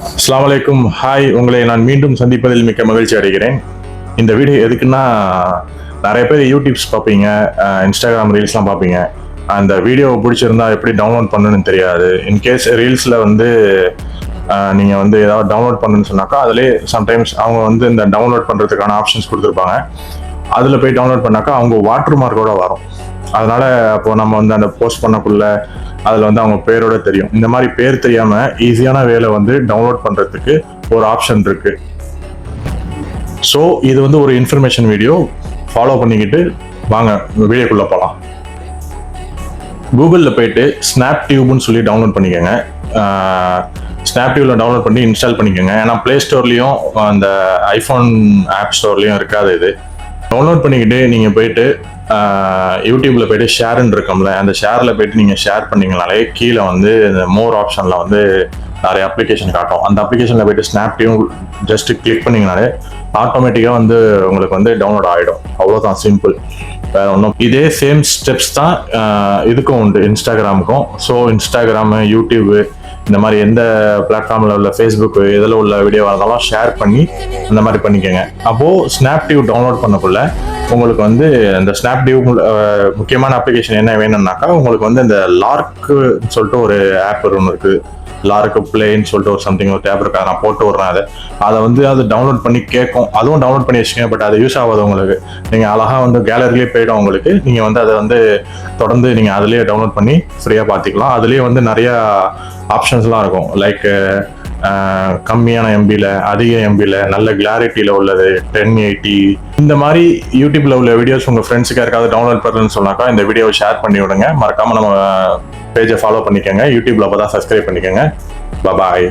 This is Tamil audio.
அஸ்ஸலாமு அலைக்கும். ஹாய், உங்களை நான் மீண்டும் சந்திப்பதில் மிக்க மகிழ்ச்சி அடைகிறேன். இந்த வீடியோ எதுக்குன்னா, நிறைய பேர் யூடியூப்ஸ் பார்ப்பீங்க, இன்ஸ்டாகிராம் ரீல்ஸ்லாம் பார்ப்பீங்க. அந்த வீடியோ பிடிச்சிருந்தா எப்படி டவுன்லோட் பண்ணணும்னு தெரியாது. இன்கேஸ் ரீல்ஸில் வந்து நீங்கள் வந்து ஏதாவது டவுன்லோட் பண்ணணும்னு சொன்னாக்கா, அதிலே சம்டைம்ஸ் அவங்க வந்து இந்த டவுன்லோட் பண்ணுறதுக்கான ஆப்ஷன்ஸ் கொடுத்துருப்பாங்க. அதில் போய் டவுன்லோட் பண்ணாக்கா அவங்க வாட்டர் மார்க்கோட வரும். அதனால அப்போ நம்ம வந்து அந்த போஸ்ட் பண்ணக்குள்ள அதில் வந்து அவங்க பேரோட தெரியும். இந்த மாதிரி பேர் தெரியாமல் ஈஸியான வேலை வந்து டவுன்லோட் பண்ணுறதுக்கு ஒரு ஆப்ஷன் இருக்கு. ஸோ இது வந்து ஒரு இன்ஃபர்மேஷன் வீடியோ. ஃபாலோ பண்ணிக்கிட்டு வாங்க வீடியோக்குள்ளே போகலாம். கூகுளில் போயிட்டு ஸ்னாப் டியூப்னு சொல்லி டவுன்லோட் பண்ணிக்கோங்க. ஸ்னாப் டியூப்ல டவுன்லோட் பண்ணி இன்ஸ்டால் பண்ணிக்கோங்க. ஏன்னா பிளே ஸ்டோர்லேயும் அந்த ஐஃபோன் ஆப் ஸ்டோர்லேயும் இருக்காது. இது டவுன்லோட் பண்ணிக்கிட்டு நீங்கள் போயிட்டு யூடியூப்ல போயிட்டு ஷேர்ன்னு இருக்கோம்ல, அந்த ஷேரில் போயிட்டு நீங்கள் ஷேர் பண்ணீங்கனாலே கீழே வந்து இந்த மோர் ஆப்ஷனில் வந்து நிறைய அப்ளிகேஷன் காட்டும். அந்த அப்ளிகேஷனில் போயிட்டு ஸ்னாப் டியூப் ஜஸ்ட் கிளிக் பண்ணிங்கனாலே ஆட்டோமேட்டிக்காக வந்து உங்களுக்கு வந்து டவுன்லோட் ஆகிடும். அவ்வளோதான், சிம்பிள். வேற ஒன்றும். இதே சேம் ஸ்டெப்ஸ் தான் இதுக்கும் உண்டு, இன்ஸ்டாகிராமுக்கும். ஸோ இன்ஸ்டாகிராமு, யூடியூபு, இந்த மாதிரி எந்த பிளாட்ஃபார்மில் உள்ள ஃபேஸ்புக்கு இதில் உள்ள வீடியோவாக இருந்தாலும் ஷேர் பண்ணி அந்த மாதிரி பண்ணிக்கோங்க. அப்போது ஸ்னாப் டியூப் டவுன்லோட் பண்ணக்குள்ள உங்களுக்கு வந்து இந்த ஸ்னாப் டியூப் முக்கியமான அப்ளிகேஷன் என்ன வேணும்னாக்கா, உங்களுக்கு வந்து இந்த லார்க்கு சொல்லிட்டு ஒரு ஆப் ஒன்று இருக்குது. லார்க்கு பிளேன்னு சொல்லிட்டு ஒரு சம்திங் ஒரு டேப் இருக்கா, நான் போட்டு விட்றேன். அதை வந்து அது டவுன்லோட் பண்ணி கேட்கும். அதுவும் டவுன்லோட் பண்ணி வச்சுக்கோங்க. பட் அது யூஸ் ஆகாது உங்களுக்கு. நீங்கள் அழகாக வந்து கேலரிலேயே போய்டும் உங்களுக்கு. நீங்கள் வந்து அதை வந்து தொடர்ந்து நீங்கள் அதிலேயே டவுன்லோட் பண்ணி ஃப்ரீயாக பார்த்துக்கலாம். அதுலேயே வந்து நிறையா ஆப்ஷன்ஸ்லாம் இருக்கும். லைக் கம்மியான எம்பியில், அதிக எம்பியில், நல்ல கிளாரிட்டியில் உள்ளது, 1080, இந்த மாதிரி யூடியூப்ல உள்ள வீடியோஸ் உங்கள் ஃப்ரெண்ட்ஸுக்கு யாருக்காவது டவுன்லோட் பண்ணுறதுன்னு சொன்னாக்கா இந்த வீடியோவை ஷேர் பண்ணி விடுங்க. மறக்காமல் நம்ம பேஜை ஃபாலோ பண்ணிக்கோங்க. யூடியூப்ல அப்போ தான் சப்ஸ்கிரைப் பண்ணிக்கோங்க. பாய்.